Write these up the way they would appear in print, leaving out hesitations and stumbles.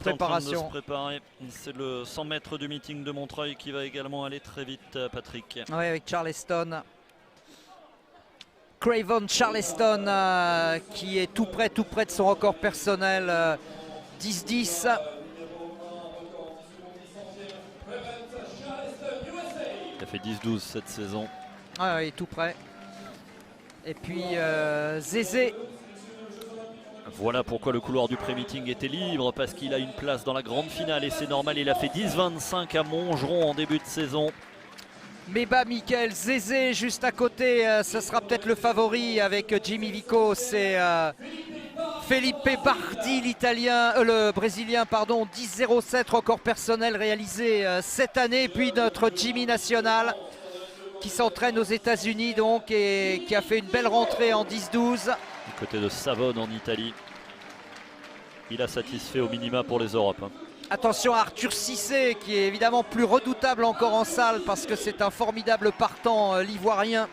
préparation. Se préparer. C'est le 100 mètres du meeting de Montreuil qui va également aller très vite, Patrick. Oui, avec Charleston. Craven Charleston qui est tout près de son record personnel. 10-10. Il a fait 10-12 cette saison. Oui, tout près. Et puis Zézé. Voilà pourquoi le couloir du pré-meeting était libre, parce qu'il a une place dans la grande finale et c'est normal. Il a fait 10-25 à Montgeron en début de saison. Meba Michael Zézé juste à côté, ce sera peut-être le favori avec Jimmy Vico. C'est Felipe Bardi, l'italien, le brésilien, pardon. 10-07 record personnel réalisé cette année. Puis notre Jimmy national qui s'entraîne aux États-Unis donc et qui a fait une belle rentrée en 10-12. Du côté de Savone en Italie, il a satisfait au minima pour les Europes. Attention à Arthur Cissé qui est évidemment plus redoutable encore en salle parce que c'est un formidable partant l'ivoirien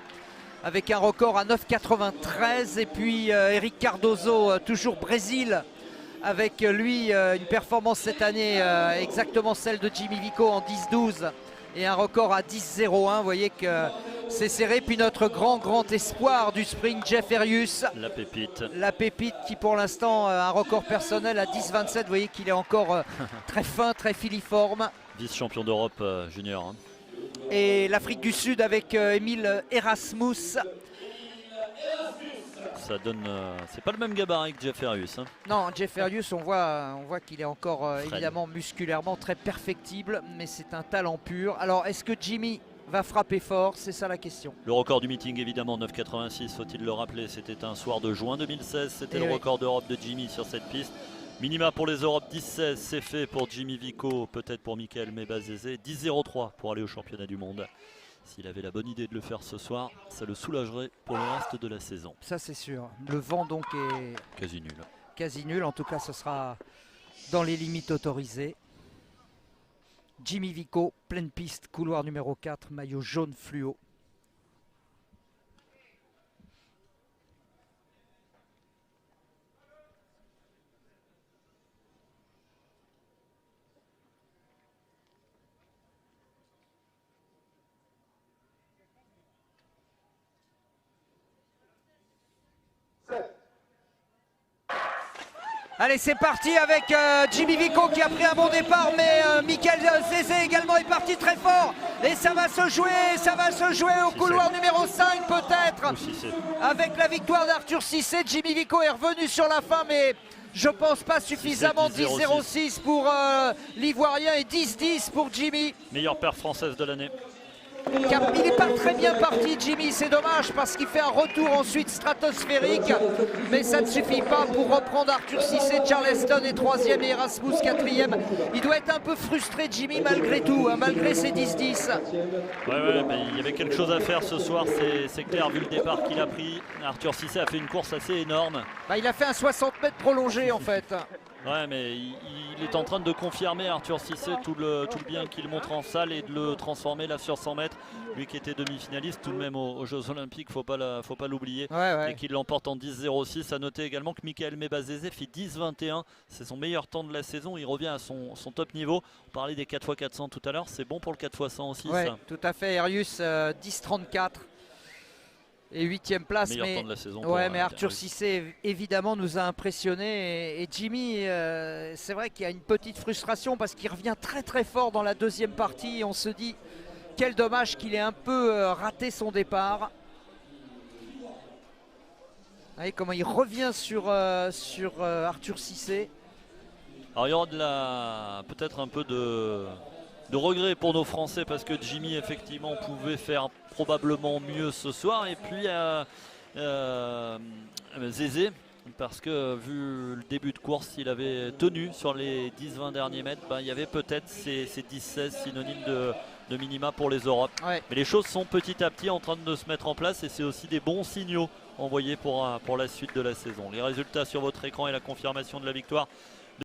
avec un record à 9,93. Et puis Eric Cardozo, toujours Brésil, avec lui une performance cette année exactement celle de Jimmy Vico en 10-12 et un record à 10-01. Vous voyez que c'est serré. Puis notre grand espoir du sprint, Jeff Erius. La pépite. La pépite qui pour l'instant a un record personnel à 10-27. Vous voyez qu'il est encore très fin, très filiforme. Vice-champion d'Europe junior. Et l'Afrique du Sud avec Emile Erasmus. Ça donne. C'est pas le même gabarit que Jeff Erius. Non, Jeff Erius, on voit qu'il est encore évidemment musculairement très perfectible, mais c'est un talent pur. Alors, est-ce que Jimmy va frapper fort? C'est ça la question. Le record du meeting, évidemment, 9,86, faut-il le rappeler. C'était un soir de juin 2016. C'était le record d'Europe de Jimmy sur cette piste. Minima pour les Europes, 10-16, c'est fait pour Jimmy Vico, peut-être pour Michael Meba-Zézé. 10-03 pour aller au championnat du monde. S'il avait la bonne idée de le faire ce soir, ça le soulagerait pour le reste de la saison. Ça c'est sûr. Le vent donc est quasi nul. Quasi nul, en tout cas ce sera dans les limites autorisées. Jimmy Vico, pleine piste, couloir numéro 4, maillot jaune fluo. Allez, c'est parti avec Jimmy Vico qui a pris un bon départ, mais Michael Zézé également est parti très fort. Et ça va se jouer au couloir numéro 5 peut-être. Avec la victoire d'Arthur Cissé, Jimmy Vico est revenu sur la fin, mais je pense pas suffisamment. 10-06 pour l'Ivoirien et 10-10 pour Jimmy. Meilleure paire française de l'année. Il n'est pas très bien parti Jimmy, c'est dommage parce qu'il fait un retour ensuite stratosphérique, mais ça ne suffit pas pour reprendre Arthur Cissé. Charleston est 3e et Erasmus 4e. Il doit être un peu frustré Jimmy malgré tout, hein, malgré ses 10-10. Ouais, mais il y avait quelque chose à faire ce soir, c'est clair vu le départ qu'il a pris. Arthur Cissé a fait une course assez énorme. Il a fait un 60 mètres prolongé en fait. Ouais, mais il est en train de confirmer, Arthur Cissé, tout le bien qu'il montre en salle et de le transformer là sur 100 mètres. Lui qui était demi-finaliste tout de même aux Jeux Olympiques, faut pas l'oublier. Et qu'il l'emporte en 10-06. À noter également que Michael Meba-Zézé fait 10-21. C'est son meilleur temps de la saison. Il revient à son top niveau. On parlait des 4x400 tout à l'heure. C'est bon pour le 4x100 aussi. Ouais, ça. Tout à fait. Erius 10-34. Et 8e place, meilleur temps de la saison mais Arthur Cissé évidemment nous a impressionné et Jimmy c'est vrai qu'il y a une petite frustration parce qu'il revient très fort dans la deuxième partie et on se dit quel dommage qu'il ait un peu raté son départ. Vous voyez comment il revient sur Arthur Cissé. Alors il y aura peut-être un peu de regret pour nos Français parce que Jimmy effectivement pouvait faire probablement mieux ce soir. Et puis Zézé, parce que vu le début de course, il avait tenu sur les 10-20 derniers mètres, il y avait peut-être ces 10-16 synonymes de minima pour les Europes. Mais les choses sont petit à petit en train de se mettre en place et c'est aussi des bons signaux envoyés pour la suite de la saison. Les résultats sur votre écran et la confirmation de la victoire